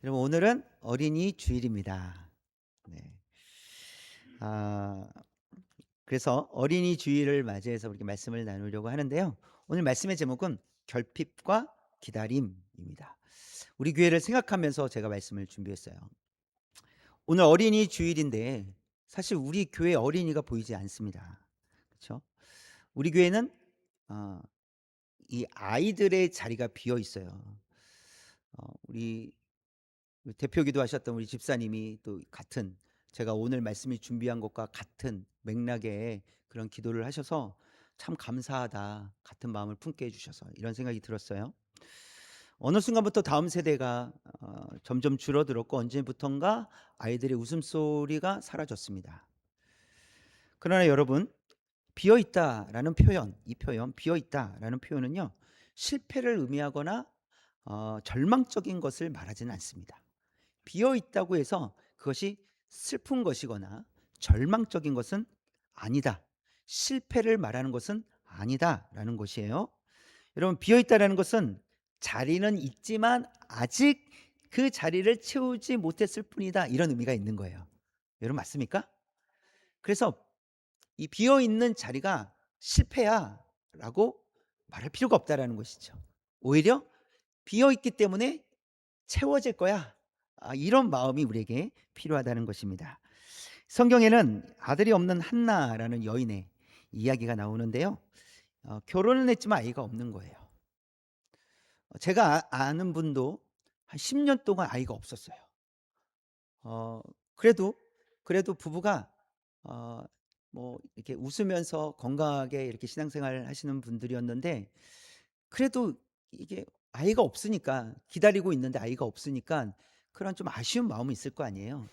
여러분, 오늘은 어린이 주일입니다. 네. 아, 그래서 어린이 주일을 맞이해서 우리 말씀을 나누려고 하는데요. 오늘 말씀의 제목은 결핍과 기다림입니다. 우리 교회를 생각하면서 제가 말씀을 준비했어요. 오늘 어린이 주일인데 사실 우리 교회 어린이가 보이지 않습니다. 그렇죠? 우리 교회는 어, 이 아이들의 자리가 비어 있어요. 우리 대표기도 하셨던 우리 집사님이 또 같은, 제가 오늘 말씀이 준비한 것과 같은 맥락의 그런 기도를 하셔서 참 감사하다, 같은 마음을 품게 해주셔서 이런 생각이 들었어요. 어느 순간부터 다음 세대가 점점 줄어들었고 언제부턴가 아이들의 웃음소리가 사라졌습니다. 그러나 여러분, 비어있다라는 표현, 이 표현 비어있다라는 표현은요, 실패를 의미하거나 절망적인 것을 말하지는 않습니다. 비어 있다고 해서 그것이 슬픈 것이거나 절망적인 것은 아니다. 실패를 말하는 것은 아니다라는 것이에요. 여러분, 비어 있다라는 것은 자리는 있지만 아직 그 자리를 채우지 못했을 뿐이다, 이런 의미가 있는 거예요. 여러분, 맞습니까? 그래서 이 비어 있는 자리가 실패야라고 말할 필요가 없다라는 것이죠. 오히려 비어 있기 때문에 채워질 거야. 이런 마음이 우리에게 필요하다는 것입니다. 성경에는 아들이 없는 한나라는 여인의 이야기가 나오는데요. 결혼은 했지만 아이가 없는 거예요. 제가 아는 분도 한 10년 동안 아이가 없었어요. 어 그래도 부부가 어 뭐 이렇게 웃으면서 건강하게 이렇게 신앙생활을 하시는 분들이었는데, 그래도 이게 아이가 없으니까, 기다리고 있는데 아이가 없으니까 그런 좀 아쉬운 마음이 있을 거 아니에요.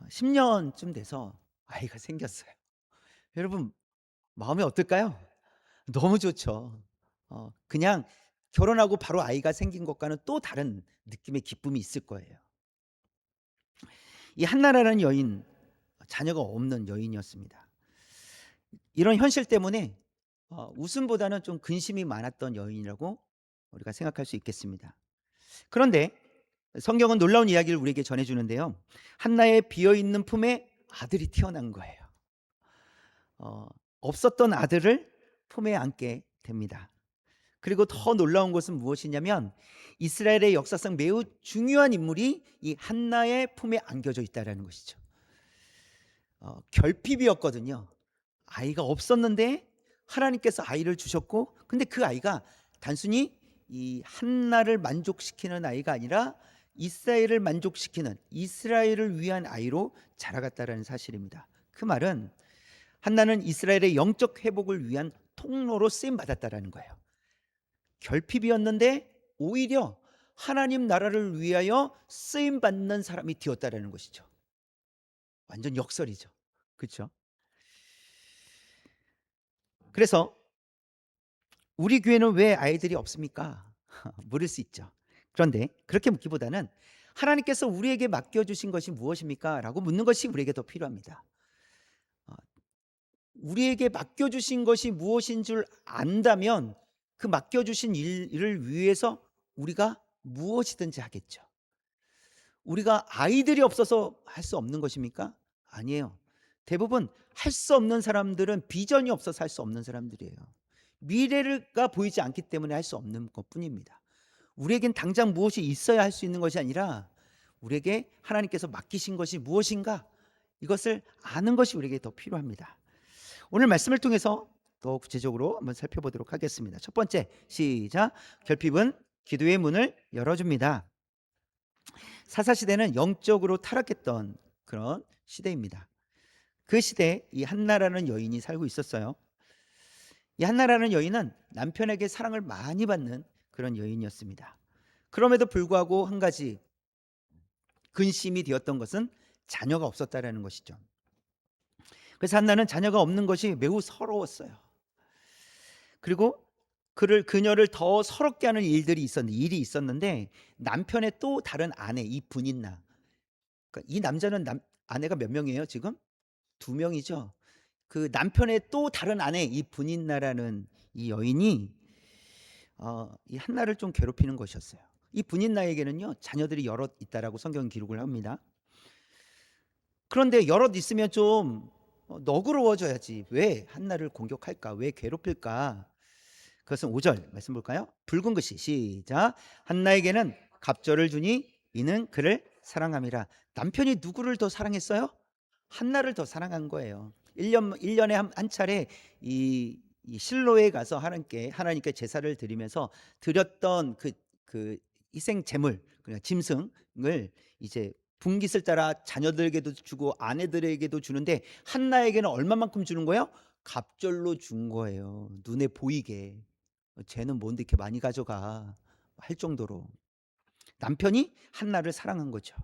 10 년쯤 돼서 아이가 생겼어요. 여러분, 마음이 어떨까요? 너무 좋죠. 그냥 결혼하고 바로 아이가 생긴 것과는 또 다른 느낌의 기쁨이 있을 거예요. 이 한나라는 여인, 자녀가 없는 여인이었습니다. 이런 현실 때문에 웃음보다는 좀 근심이 많았던 여인이라고 우리가 생각할 수 있겠습니다. 그런데 성경은 놀라운 이야기를 우리에게 전해 주는데요. 한나의 비어 있는 품에 아들이 태어난 거예요. 어 없었던 아들을 품에 안게 됩니다. 그리고 더 놀라운 것은 무엇이냐면, 이스라엘의 역사상 매우 중요한 인물이 이 한나의 품에 안겨져 있다라는 것이죠. 결핍이었거든요. 아이가 없었는데 하나님께서 아이를 주셨고, 근데 그 아이가 단순히 이 한나를 만족시키는 아이가 아니라 이스라엘을 만족시키는, 이스라엘을 위한 아이로 자라갔다라는 사실입니다. 그 말은 한나는 이스라엘의 영적 회복을 위한 통로로 쓰임 받았다라는 거예요. 결핍이었는데 오히려 하나님 나라를 위하여 쓰임 받는 사람이 되었다라는 것이죠. 완전 역설이죠. 그렇죠? 그래서 우리 교회는 왜 아이들이 없습니까? 물을 수 있죠. 그런데 그렇게 묻기보다는 하나님께서 우리에게 맡겨주신 것이 무엇입니까? 라고 묻는 것이 우리에게 더 필요합니다. 어, 우리에게 맡겨주신 것이 무엇인 줄 안다면 그 맡겨주신 일을 위해서 우리가 무엇이든지 하겠죠. 우리가 아이들이 없어서 할 수 없는 것입니까? 아니에요. 대부분 할 수 없는 사람들은 비전이 없어서 할 수 없는 사람들이에요. 미래가 보이지 않기 때문에 할 수 없는 것뿐입니다. 우리에겐 당장 무엇이 있어야 할 수 있는 것이 아니라 우리에게 하나님께서 맡기신 것이 무엇인가, 이것을 아는 것이 우리에게 더 필요합니다. 오늘 말씀을 통해서 더 구체적으로 한번 살펴보도록 하겠습니다. 첫 번째, 시작. 결핍은 기도의 문을 열어줍니다. 사사시대는 영적으로 타락했던 그런 시대입니다. 그 시대에 이 한나라는 여인이 살고 있었어요. 이 한나라는 여인은 남편에게 사랑을 많이 받는 그런 여인이었습니다. 그럼에도 불구하고 한 가지 근심이 되었던 것은 자녀가 없었다라는 것이죠. 그래서 한나는 자녀가 없는 것이 매우 서러웠어요. 그리고 그녀를 더 서럽게 하는 일이 있었는데, 남편의 또 다른 아내, 이 분인나, 그러니까 이 남자는 아내가 몇 명이에요 지금? 두 명이죠. 그 남편의 또 다른 아내 이 분인나라는 이 여인이 이 한나를 좀 괴롭히는 것이었어요. 이 분인나에게는요 자녀들이 여럿 있다라고 성경 기록을 합니다. 그런데 여럿 있으면 좀 너그러워져야지 왜 한나를 공격할까? 왜 괴롭힐까? 그것은 5절 말씀 볼까요? 붉은 글씨 시작. 한나에게는 갑절을 주니 이는 그를 사랑함이라. 남편이 누구를 더 사랑했어요? 한나를 더 사랑한 거예요. 1년에 한 차례 이 실로에 가서 하나님께 제사를 드리면서 드렸던 그 희생 제물 그냥 짐승을 이제 분깃을 따라 자녀들에게도 주고 아내들에게도 주는데 한나에게는 얼마만큼 주는 거예요? 갑절로 준 거예요. 눈에 보이게. 쟤는 뭔데 이렇게 많이 가져가 할 정도로 남편이 한나를 사랑한 거죠.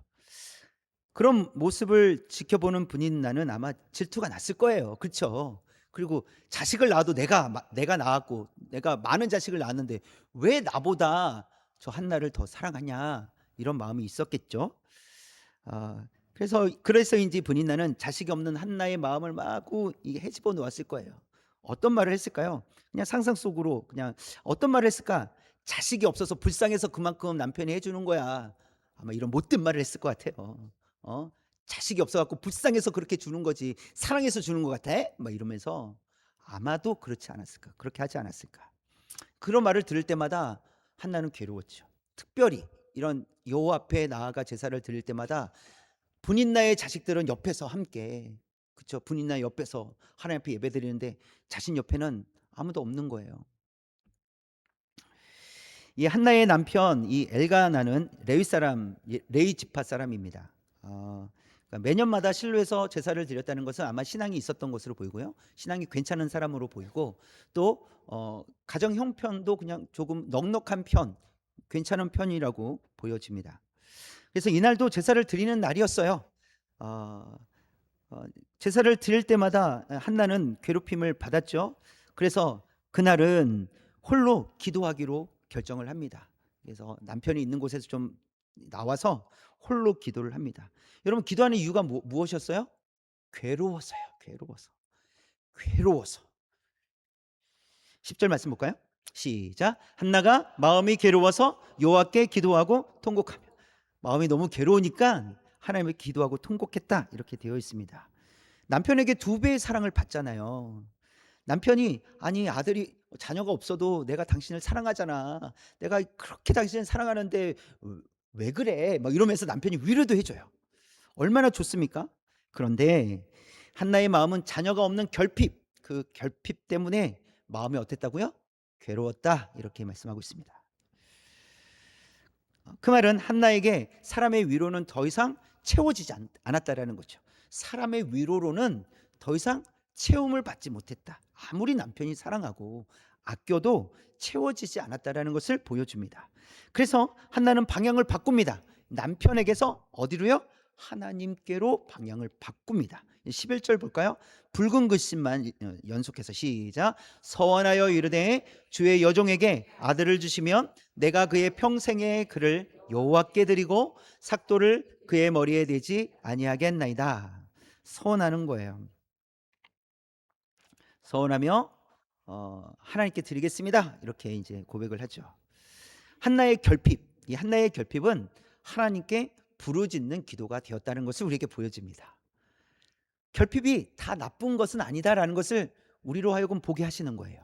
그런 모습을 지켜보는 분인 나는 아마 질투가 났을 거예요. 그렇죠? 그리고 자식을 낳아도 내가 낳았고 내가 많은 자식을 낳았는데 왜 나보다 저 한나를 더 사랑하냐 이런 마음이 있었겠죠. 그래서인지 분인 나는 자식이 없는 한나의 마음을 마구 이게 헤집어 놓았을 거예요. 어떤 말을 했을까요? 그냥 상상 속으로 그냥 어떤 말을 했을까? 자식이 없어서 불쌍해서 그만큼 남편이 해주는 거야. 아마 이런 못된 말을 했을 것 같아요. 어? 자식이 없어갖고 불쌍해서 그렇게 주는 거지 사랑해서 주는 것 같아? 막 이러면서 아마도 그렇지 않았을까? 그렇게 하지 않았을까? 그런 말을 들을 때마다 한나는 괴로웠죠. 특별히 이런 여호와 앞에 나아가 제사를 드릴 때마다 분인나의 자식들은 옆에서 함께 그쵸 분인나 옆에서 하나님 앞에 예배드리는데 자신 옆에는 아무도 없는 거예요. 이 한나의 남편 이 엘가나는 레위 지파 사람입니다. 그러니까 매년마다 실로에서 제사를 드렸다는 것은 아마 신앙이 있었던 것으로 보이고요. 신앙이 괜찮은 사람으로 보이고 또 가정 형편도 그냥 조금 넉넉한 편, 괜찮은 편이라고 보여집니다. 그래서 이날도 제사를 드리는 날이었어요. 어, 제사를 드릴 때마다 한나는 괴롭힘을 받았죠. 그래서 그날은 홀로 기도하기로 결정을 합니다. 그래서 남편이 있는 곳에서 좀 나와서 홀로 기도를 합니다. 여러분 기도하는 이유가 무엇이었어요? 괴로워서요. 괴로워서. 10절 말씀 볼까요? 시작. 한나가 마음이 괴로워서 여호와께 기도하고 통곡하며 마음이 너무 괴로우니까 하나님을 기도하고 통곡했다 이렇게 되어 있습니다. 남편에게 2배의 사랑을 받잖아요. 남편이 아니 아들이 자녀가 없어도 내가 당신을 사랑하잖아. 내가 그렇게 당신을 사랑하는데 왜 그래? 막 이러면서 남편이 위로도 해줘요. 얼마나 좋습니까? 그런데 한나의 마음은 자녀가 없는 결핍, 그 결핍 때문에 마음이 어땠다고요? 괴로웠다 이렇게 말씀하고 있습니다. 그 말은 한나에게 사람의 위로는 더 이상 채워지지 않았다라는 거죠. 사람의 위로로는 더 이상 채움을 받지 못했다. 아무리 남편이 사랑하고 아껴도 채워지지 않았다라는 것을 보여줍니다. 그래서 한나는 방향을 바꿉니다. 남편에게서 어디로요? 하나님께로 방향을 바꿉니다. 11절 볼까요? 붉은 글씨만 연속해서 시작. 서원하여 이르되 주의 여종에게 아들을 주시면 내가 그의 평생의 그를 여호와께 드리고 삭도를 그의 머리에 대지 아니하겠나이다. 서원하는 거예요. 서원하며 하나님께 드리겠습니다. 이렇게 이제 고백을 하죠. 이 한나의 결핍은 하나님께 부르짖는 기도가 되었다는 것을 우리에게 보여집니다. 결핍이 다 나쁜 것은 아니다라는 것을 우리로 하여금 보게 하시는 거예요.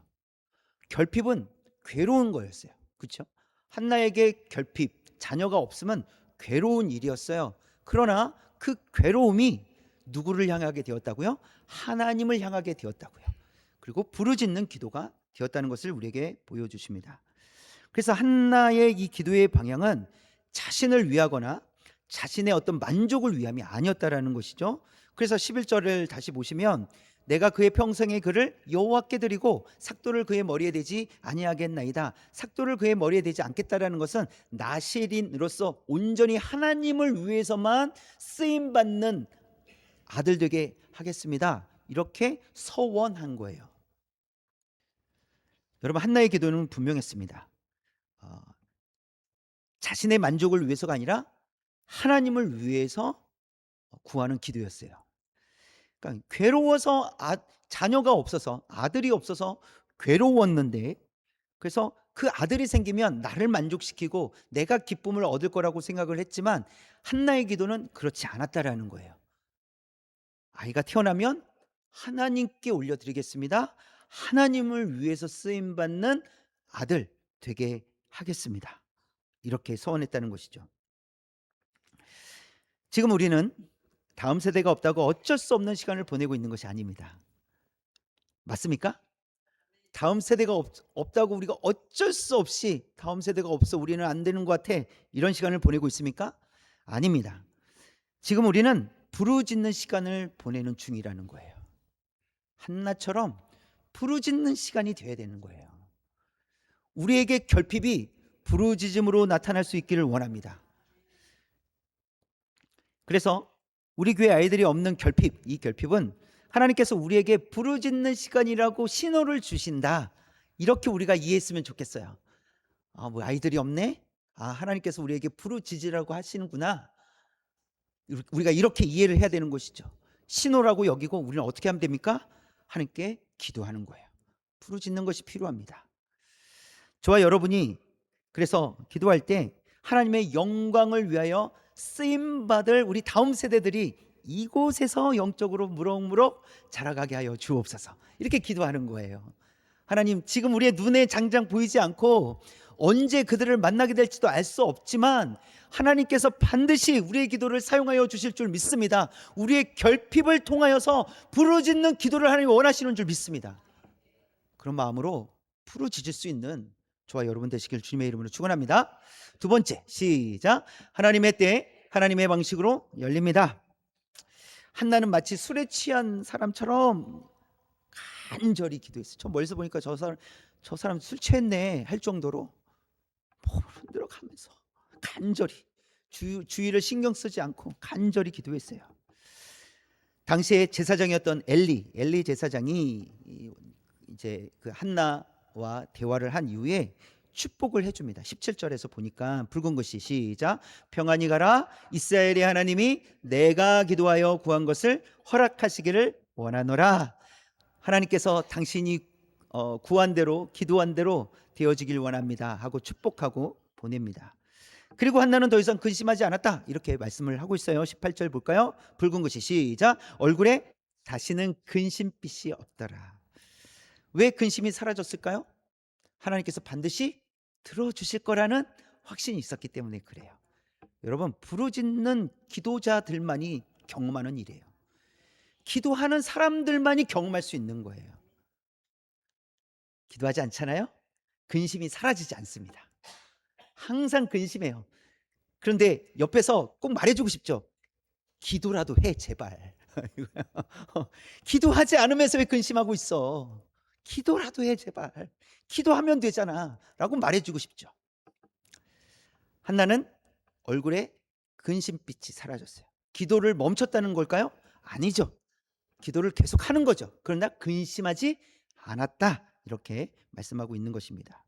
결핍은 괴로운 거였어요. 그렇죠? 한나에게 결핍, 자녀가 없으면 괴로운 일이었어요. 그러나 그 괴로움이 누구를 향하게 되었다고요? 하나님을 향하게 되었다고요. 그리고 부르짖는 기도가 되었다는 것을 우리에게 보여주십니다. 그래서 한나의 이 기도의 방향은 자신을 위하거나 자신의 어떤 만족을 위함이 아니었다라는 것이죠. 그래서 11절을 다시 보시면 내가 그의 평생의 그를 여호와께 드리고 삭도를 그의 머리에 대지 아니하겠나이다. 삭도를 그의 머리에 대지 않겠다라는 것은 나실인으로서 온전히 하나님을 위해서만 쓰임 받는 아들 되게 하겠습니다. 이렇게 서원한 거예요. 여러분 한나의 기도는 분명했습니다. 어, 자신의 만족을 위해서가 아니라 하나님을 위해서 구하는 기도였어요. 그러니까 괴로워서 자녀가 없어서 아들이 없어서 괴로웠는데 그래서 그 아들이 생기면 나를 만족시키고 내가 기쁨을 얻을 거라고 생각을 했지만 한나의 기도는 그렇지 않았다라는 거예요. 아이가 태어나면 하나님께 올려드리겠습니다. 하나님을 위해서 쓰임 받는 아들 되게 하겠습니다. 이렇게 서원했다는 것이죠. 지금 우리는 다음 세대가 없다고 어쩔 수 없는 시간을 보내고 있는 것이 아닙니다. 맞습니까? 다음 세대가 없다고 우리가 어쩔 수 없이 다음 세대가 없어 우리는 안 되는 것 같아 이런 시간을 보내고 있습니까? 아닙니다. 지금 우리는 부르짖는 시간을 보내는 중이라는 거예요. 한나처럼 부르짖는 시간이 돼야 되는 거예요. 우리에게 결핍이 부르짖음으로 나타날 수 있기를 원합니다. 그래서 우리 교회 아이들이 없는 결핍, 이 결핍은 하나님께서 우리에게 부르짖는 시간이라고 신호를 주신다. 이렇게 우리가 이해했으면 좋겠어요. 뭐 아이들이 없네? 하나님께서 우리에게 부르짖으라고 하시는구나. 우리가 이렇게 이해를 해야 되는 것이죠. 신호라고 여기고 우리는 어떻게 하면 됩니까? 하나님께 기도하는 거예요. 부르짖는 것이 필요합니다. 저와 여러분이 그래서 기도할 때 하나님의 영광을 위하여 쓰임받을 우리 다음 세대들이 이곳에서 영적으로 무럭무럭 자라가게 하여 주옵소서. 이렇게 기도하는 거예요. 하나님, 지금 우리의 눈에 장장 보이지 않고 언제 그들을 만나게 될지도 알 수 없지만 하나님께서 반드시 우리의 기도를 사용하여 주실 줄 믿습니다. 우리의 결핍을 통하여서 부르짖는 기도를 하나님이 원하시는 줄 믿습니다. 그런 마음으로 부르짖을 수 있는 저와 여러분 되시길 주님의 이름으로 축원합니다. 두 번째, 시작. 하나님의 때 하나님의 방식으로 열립니다. 한나는 마치 술에 취한 사람처럼 간절히 기도했어요. 저 멀리서 보니까 저 사람 술 취했네 할 정도로 몸을 흔들어 가면서 간절히 주의를 신경 쓰지 않고 간절히 기도했어요. 당시에 제사장이었던 엘리 제사장이 이제 그 한나와 대화를 한 이후에 축복을 해줍니다. 17절에서 보니까 붉은 글씨 시작. 평안히 가라. 이스라엘의 하나님이 내가 기도하여 구한 것을 허락하시기를 원하노라. 하나님께서 당신이 구한 대로 기도한 대로 되어지길 원합니다 하고 축복하고 보냅니다. 그리고 한나는 더 이상 근심하지 않았다 이렇게 말씀을 하고 있어요. 18절 볼까요? 붉은 글씨 시작. 얼굴에 다시는 근심빛이 없더라. 왜 근심이 사라졌을까요? 하나님께서 반드시 들어주실 거라는 확신이 있었기 때문에 그래요. 여러분, 부르짖는 기도자들만이 경험하는 일이에요. 기도하는 사람들만이 경험할 수 있는 거예요. 기도하지 않잖아요? 근심이 사라지지 않습니다. 항상 근심해요. 그런데 옆에서 꼭 말해주고 싶죠. 기도라도 해 제발. 기도하지 않으면서 왜 근심하고 있어? 기도라도 해 제발. 기도하면 되잖아 라고 말해주고 싶죠. 한나는 얼굴에 근심빛이 사라졌어요. 기도를 멈췄다는 걸까요? 아니죠. 기도를 계속하는 거죠. 그러나 근심하지 않았다 이렇게 말씀하고 있는 것입니다.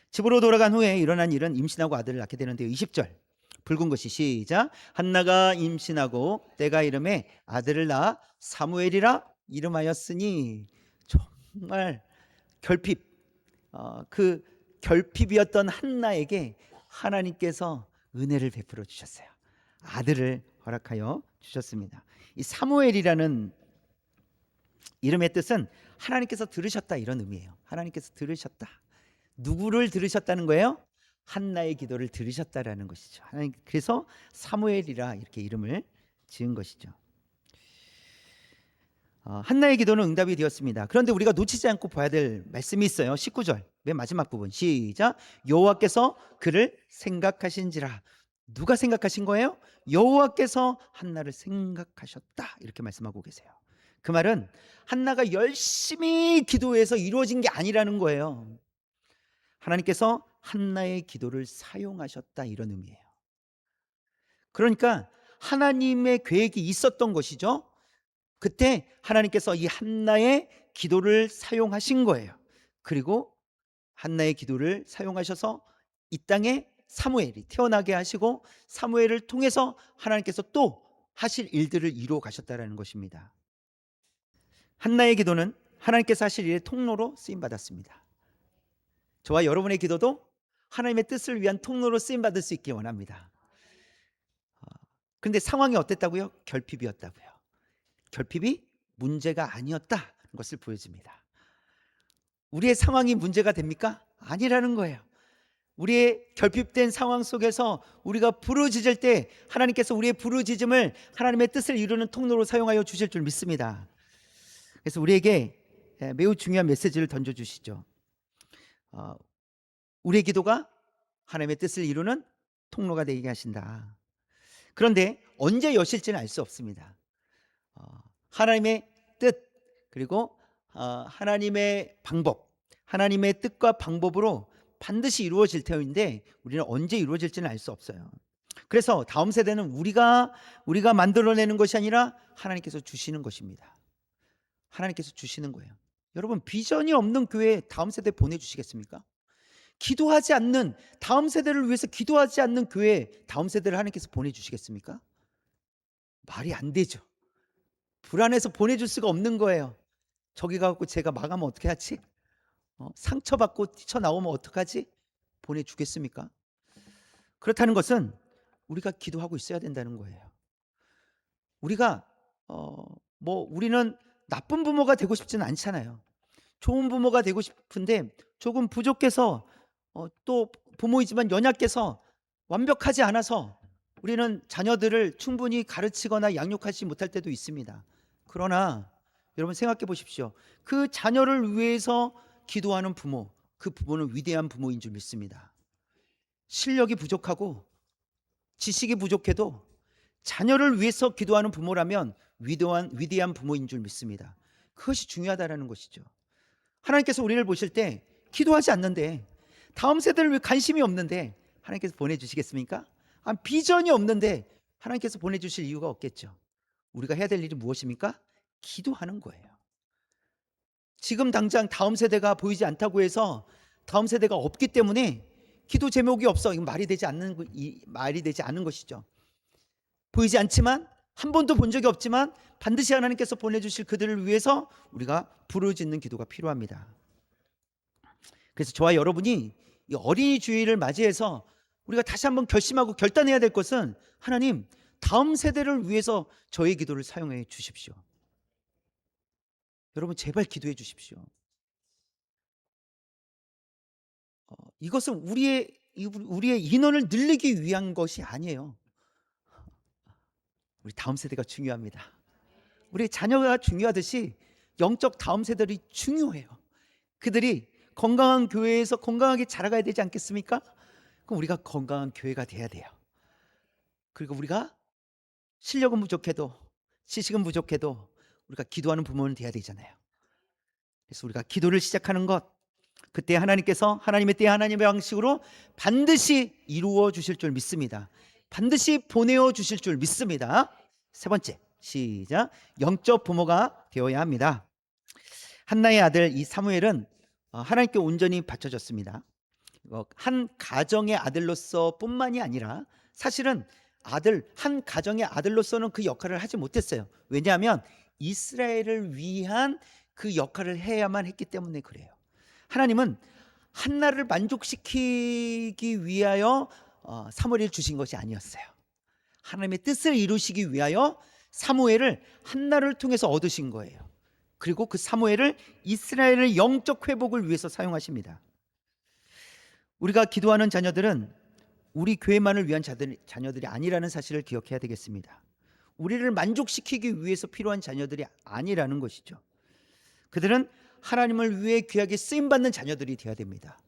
집으로 돌아간 후에 일어난 일은 임신하고 아들을 낳게 되는데요. 20절 붉은 것이 시작. 한나가 임신하고 때가 이름에 아들을 낳아 사무엘이라 이름하였으니 정말 결핍 그 결핍이었던 한나에게 하나님께서 은혜를 베풀어 주셨어요. 아들을 허락하여 주셨습니다. 이 사무엘이라는 이름의 뜻은 하나님께서 들으셨다 이런 의미예요. 하나님께서 들으셨다. 누구를 들으셨다는 거예요? 한나의 기도를 들으셨다라는 것이죠. 하나님 그래서 사무엘이라 이렇게 이름을 지은 것이죠. 한나의 기도는 응답이 되었습니다. 그런데 우리가 놓치지 않고 봐야 될 말씀이 있어요. 19절 맨 마지막 부분 시작. 여호와께서 그를 생각하신지라. 누가 생각하신 거예요? 여호와께서 한나를 생각하셨다 이렇게 말씀하고 계세요. 그 말은 한나가 열심히 기도해서 이루어진 게 아니라는 거예요. 하나님께서 한나의 기도를 사용하셨다 이런 의미예요. 그러니까 하나님의 계획이 있었던 것이죠. 그때 하나님께서 이 한나의 기도를 사용하신 거예요. 그리고 한나의 기도를 사용하셔서 이 땅에 사무엘이 태어나게 하시고 사무엘을 통해서 하나님께서 또 하실 일들을 이루어 가셨다라는 것입니다. 한나의 기도는 하나님께서 하실 일의 통로로 쓰임 받았습니다. 저와 여러분의 기도도 하나님의 뜻을 위한 통로로 쓰임 받을 수 있기 원합니다. 그런데 상황이 어땠다고요? 결핍이었다고요. 결핍이 문제가 아니었다는 것을 보여줍니다. 우리의 상황이 문제가 됩니까? 아니라는 거예요. 우리의 결핍된 상황 속에서 우리가 부르짖을 때 하나님께서 우리의 부르짖음을 하나님의 뜻을 이루는 통로로 사용하여 주실 줄 믿습니다. 그래서 우리에게 매우 중요한 메시지를 던져주시죠. 우리의 기도가 하나님의 뜻을 이루는 통로가 되게 하신다. 그런데 언제 여실지는 알 수 없습니다. 하나님의 뜻, 그리고 하나님의 방법, 하나님의 뜻과 방법으로 반드시 이루어질 터인데 우리는 언제 이루어질지는 알 수 없어요. 그래서 다음 세대는 우리가 만들어내는 것이 아니라 하나님께서 주시는 것입니다. 하나님께서 주시는 거예요. 여러분, 비전이 없는 교회에 다음 세대 보내주시겠습니까? 기도하지 않는, 다음 세대를 위해서 기도하지 않는 교회에 다음 세대를 하나님께서 보내주시겠습니까? 말이 안 되죠. 불안해서 보내줄 수가 없는 거예요. 저기 가고 제가 마감하면 어떻게 하지? 상처받고 뛰쳐나오면 어떡하지? 보내주겠습니까? 그렇다는 것은 우리가 기도하고 있어야 된다는 거예요. 우리가 우리는 나쁜 부모가 되고 싶지는 않잖아요. 좋은 부모가 되고 싶은데 조금 부족해서 또 부모이지만 연약해서 완벽하지 않아서 우리는 자녀들을 충분히 가르치거나 양육하지 못할 때도 있습니다. 그러나 여러분 생각해 보십시오. 그 자녀를 위해서 기도하는 부모, 그 부모는 위대한 부모인 줄 믿습니다. 실력이 부족하고 지식이 부족해도 자녀를 위해서 기도하는 부모라면 위대한 부모인 줄 믿습니다. 그것이 중요하다는 것이죠. 하나님께서 우리를 보실 때 기도하지 않는데, 다음 세대를 위해 관심이 없는데 하나님께서 보내주시겠습니까? 비전이 없는데 하나님께서 보내주실 이유가 없겠죠. 우리가 해야 될 일이 무엇입니까? 기도하는 거예요. 지금 당장 다음 세대가 보이지 않다고 해서 다음 세대가 없기 때문에 기도 제목이 없어, 이건 말이 되지 않는 것이죠. 보이지 않지만, 한 번도 본 적이 없지만 반드시 하나님께서 보내주실 그들을 위해서 우리가 부르짖는 기도가 필요합니다. 그래서 저와 여러분이 이 어린이 주일을 맞이해서 우리가 다시 한번 결심하고 결단해야 될 것은, 하나님, 다음 세대를 위해서 저의 기도를 사용해 주십시오. 여러분, 제발 기도해 주십시오. 이것은 우리의 인원을 늘리기 위한 것이 아니에요. 우리 다음 세대가 중요합니다. 우리 자녀가 중요하듯이 영적 다음 세대들이 중요해요. 그들이 건강한 교회에서 건강하게 자라가야 되지 않겠습니까? 그럼 우리가 건강한 교회가 돼야 돼요. 그리고 우리가 실력은 부족해도, 지식은 부족해도 우리가 기도하는 부모는 돼야 되잖아요. 그래서 우리가 기도를 시작하는 것, 그때 하나님께서 하나님의 때 하나님의 방식으로 반드시 이루어 주실 줄 믿습니다. 반드시 보내어 주실 줄 믿습니다. 세 번째, 시작. 영적 부모가 되어야 합니다. 한나의 아들 이 사무엘은 하나님께 온전히 바쳐졌습니다. 한 가정의 아들로서 뿐만이 아니라 사실은 한 가정의 아들로서는 그 역할을 하지 못했어요. 왜냐하면 이스라엘을 위한 그 역할을 해야만 했기 때문에 그래요. 하나님은 한나를 만족시키기 위하여 사무엘을 주신 것이 아니었어요. 하나님의 뜻을 이루시기 위하여 사무엘을 한나를 통해서 얻으신 거예요. 그리고 그 사무엘을 이스라엘의 영적 회복을 위해서 사용하십니다. 우리가 기도하는 자녀들은 우리 교회만을 위한 자녀들이 아니라는 사실을 기억해야 되겠습니다. 우리를 만족시키기 위해서 필요한 자녀들이 아니라는 것이죠. 그들은 하나님을 위해 귀하게 쓰임받는 자녀들이 되어야 됩니다.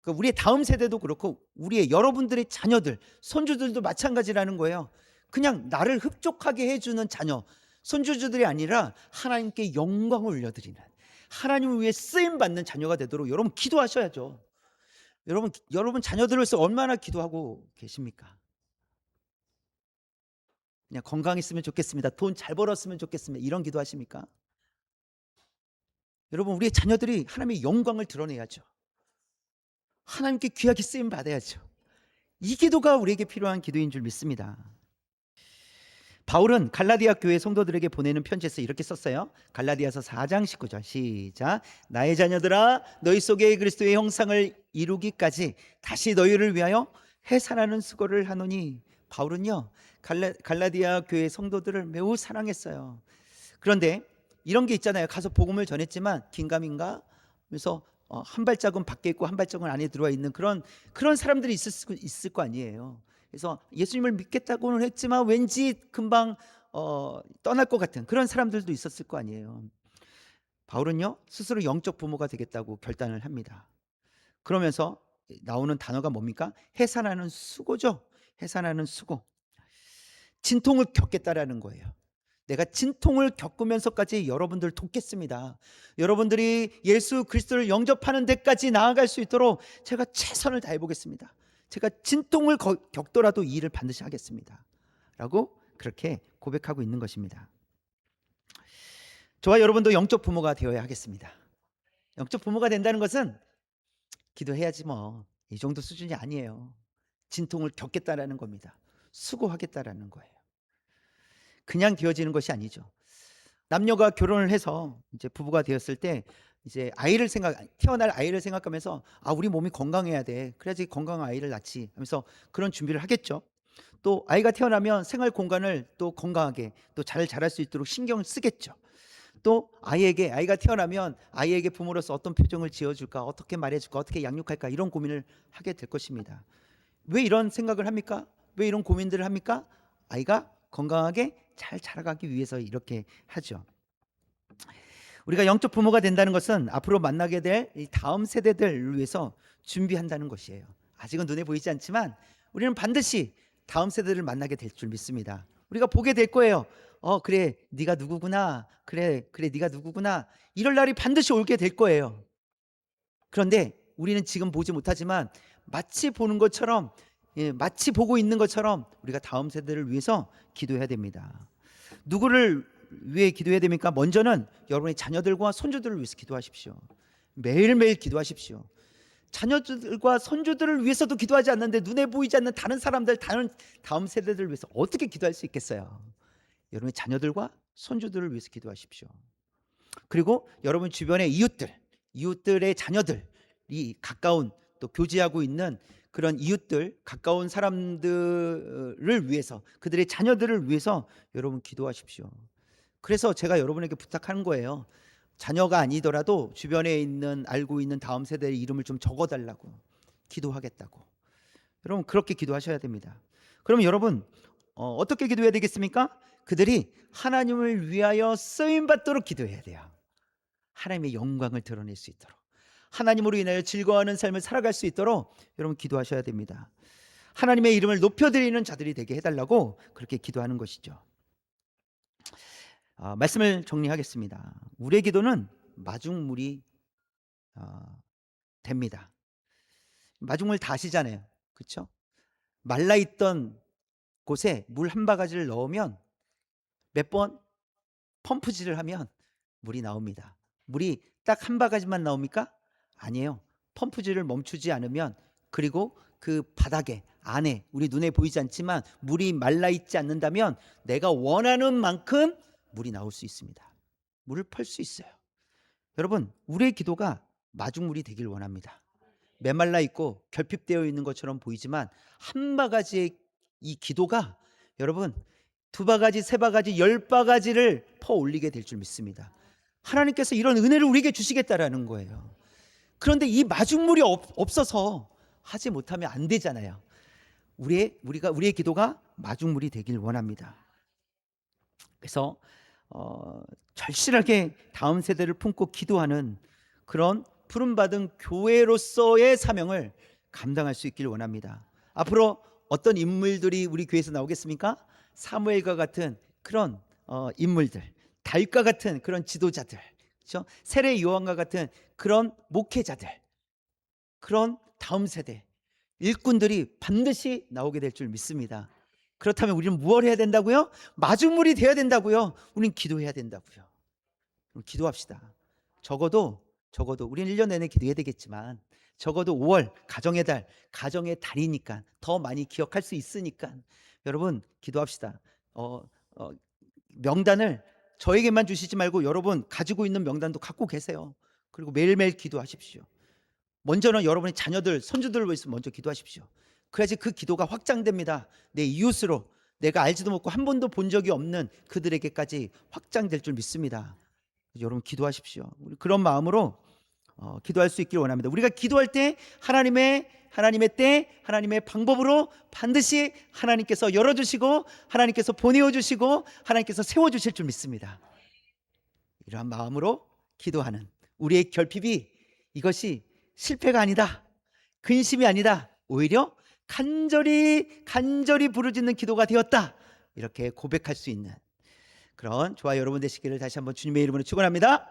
그러니까 우리의 다음 세대도 그렇고 우리의 여러분들의 자녀들, 손주들도 마찬가지라는 거예요. 그냥 나를 흡족하게 해주는 자녀, 손주들이 아니라 하나님께 영광을 올려드리는, 하나님을 위해 쓰임받는 자녀가 되도록 여러분 기도하셔야죠. 여러분 자녀들로서 얼마나 기도하고 계십니까? 그냥 건강했으면 좋겠습니다. 돈 잘 벌었으면 좋겠습니다. 이런 기도하십니까? 여러분, 우리의 자녀들이 하나님의 영광을 드러내야죠. 하나님께 귀하게 쓰임 받아야죠. 이 기도가 우리에게 필요한 기도인 줄 믿습니다. 바울은 갈라디아 교회 성도들에게 보내는 편지에서 이렇게 썼어요. 갈라디아서 4장 19절 시작. 나의 자녀들아 너희 속에 그리스도의 형상을 이루기까지 다시 너희를 위하여 해산하는 수고를 하노니. 바울은요 갈라디아 교회 성도들을 매우 사랑했어요. 그런데 이런 게 있잖아요. 가서 복음을 전했지만 긴가민가 그래서 한 발짝은 밖에 있고 한 발짝은 안에 들어와 있는 그런 사람들이 있을 거 아니에요. 그래서 예수님을 믿겠다고는 했지만 왠지 금방 떠날 것 같은 그런 사람들도 있었을 거 아니에요. 바울은요 스스로 영적 부모가 되겠다고 결단을 합니다. 그러면서 나오는 단어가 뭡니까? 해산하는 수고죠. 해산하는 수고. 진통을 겪겠다라는 거예요. 내가 진통을 겪으면서까지 여러분들 돕겠습니다. 여러분들이 예수 그리스도를 영접하는 데까지 나아갈 수 있도록 제가 최선을 다해 보겠습니다. 제가 진통을 겪더라도 이 일을 반드시 하겠습니다. 라고 그렇게 고백하고 있는 것입니다. 저와 여러분도 영적 부모가 되어야 하겠습니다. 영적 부모가 된다는 것은 기도해야지 뭐 이 정도 수준이 아니에요. 진통을 겪겠다라는 겁니다. 수고하겠다라는 거예요. 그냥 되어지는 것이 아니죠. 남녀가 결혼을 해서 이제 부부가 되었을 때 이제 태어날 아이를 생각하면서 우리 몸이 건강해야 돼. 그래야지 건강한 아이를 낳지 하면서 그런 준비를 하겠죠. 또 아이가 태어나면 생활 공간을 또 건강하게 또 잘 자랄 수 있도록 신경을 쓰겠죠. 또 아이가 태어나면 아이에게 부모로서 어떤 표정을 지어줄까, 어떻게 말해줄까, 어떻게 양육할까 이런 고민을 하게 될 것입니다. 왜 이런 생각을 합니까? 왜 이런 고민들을 합니까? 아이가 건강하게 잘 자라가기 위해서 이렇게 하죠. 우리가 영적 부모가 된다는 것은 앞으로 만나게 될 이 다음 세대들을 위해서 준비한다는 것이에요. 아직은 눈에 보이지 않지만 우리는 반드시 다음 세대를 만나게 될 줄 믿습니다. 우리가 보게 될 거예요. 그래 네가 누구구나. 그래 네가 누구구나. 이럴 날이 반드시 오게 될 거예요. 그런데 우리는 지금 보지 못하지만 마치 보는 것처럼 마치 보고 있는 것처럼 우리가 다음 세대를 위해서 기도해야 됩니다. 누구를 위해 기도해야 됩니까? 먼저는 여러분의 자녀들과 손주들을 위해서 기도하십시오. 매일매일 기도하십시오. 자녀들과 손주들을 위해서도 기도하지 않는데 눈에 보이지 않는 다른 사람들, 다음 세대들을 위해서 어떻게 기도할 수 있겠어요? 여러분의 자녀들과 손주들을 위해서 기도하십시오. 그리고 여러분 주변의 이웃들의 자녀들이 가까운 또 교제하고 있는 그런 이웃들, 가까운 사람들을 위해서, 그들의 자녀들을 위해서 여러분 기도하십시오. 그래서 제가 여러분에게 부탁하는 거예요. 자녀가 아니더라도 주변에 있는 알고 있는 다음 세대의 이름을 좀 적어달라고, 기도하겠다고. 여러분 그렇게 기도하셔야 됩니다. 그러면 여러분 어떻게 기도해야 되겠습니까? 그들이 하나님을 위하여 쓰임받도록 기도해야 돼요. 하나님의 영광을 드러낼 수 있도록, 하나님으로 인하여 즐거워하는 삶을 살아갈 수 있도록 여러분 기도하셔야 됩니다. 하나님의 이름을 높여드리는 자들이 되게 해달라고 그렇게 기도하는 것이죠. 말씀을 정리하겠습니다. 우리의 기도는 마중물이 됩니다. 마중물 다 아시잖아요. 그렇죠? 말라있던 곳에 물 한 바가지를 넣으면 몇 번 펌프질을 하면 물이 나옵니다. 물이 딱 한 바가지만 나옵니까? 아니에요. 펌프질을 멈추지 않으면, 그리고 그 바닥에 안에 우리 눈에 보이지 않지만 물이 말라 있지 않는다면 내가 원하는 만큼 물이 나올 수 있습니다. 물을 펄 수 있어요. 여러분 우리의 기도가 마중물이 되길 원합니다. 메말라 있고 결핍되어 있는 것처럼 보이지만 한 바가지의 이 기도가 여러분 두 바가지, 세 바가지, 10바가지를 퍼 올리게 될 줄 믿습니다. 하나님께서 이런 은혜를 우리에게 주시겠다라는 거예요. 그런데 이 마중물이 없어서 하지 못하면 안 되잖아요. 우리의 기도가 마중물이 되길 원합니다. 그래서 절실하게 다음 세대를 품고 기도하는 그런 부름받은 교회로서의 사명을 감당할 수 있기를 원합니다. 앞으로 어떤 인물들이 우리 교회에서 나오겠습니까? 사무엘과 같은 그런 인물들, 다윗과 같은 그런 지도자들, 그렇죠? 세례 요한과 같은 그런 목회자들, 그런 다음 세대 일꾼들이 반드시 나오게 될 줄 믿습니다. 그렇다면 우리는 무엇을 해야 된다고요? 마중물이 되어야 된다고요. 우리는 기도해야 된다고요. 기도합시다. 적어도 우리는 1년 내내 기도해야 되겠지만 적어도 5월 가정의 달이니까 더 많이 기억할 수 있으니까 여러분 기도합시다. 어 명단을 저에게만 주시지 말고 여러분 가지고 있는 명단도 갖고 계세요. 그리고 매일매일 기도하십시오. 먼저는 여러분의 자녀들, 손주들을 위해서 먼저 기도하십시오. 그래야지 그 기도가 확장됩니다. 내 이웃으로, 내가 알지도 못하고 한 번도 본 적이 없는 그들에게까지 확장될 줄 믿습니다. 여러분 기도하십시오. 우리 그런 마음으로 기도할 수 있기를 원합니다. 우리가 기도할 때 하나님의 때, 하나님의 방법으로 반드시 하나님께서 열어주시고 하나님께서 보내어주시고 하나님께서 세워주실 줄 믿습니다. 이러한 마음으로 기도하는 우리의 결핍이, 이것이 실패가 아니다, 근심이 아니다, 오히려 간절히 부르짖는 기도가 되었다, 이렇게 고백할 수 있는 그런 저와 여러분 되시기를 다시 한번 주님의 이름으로 축원합니다.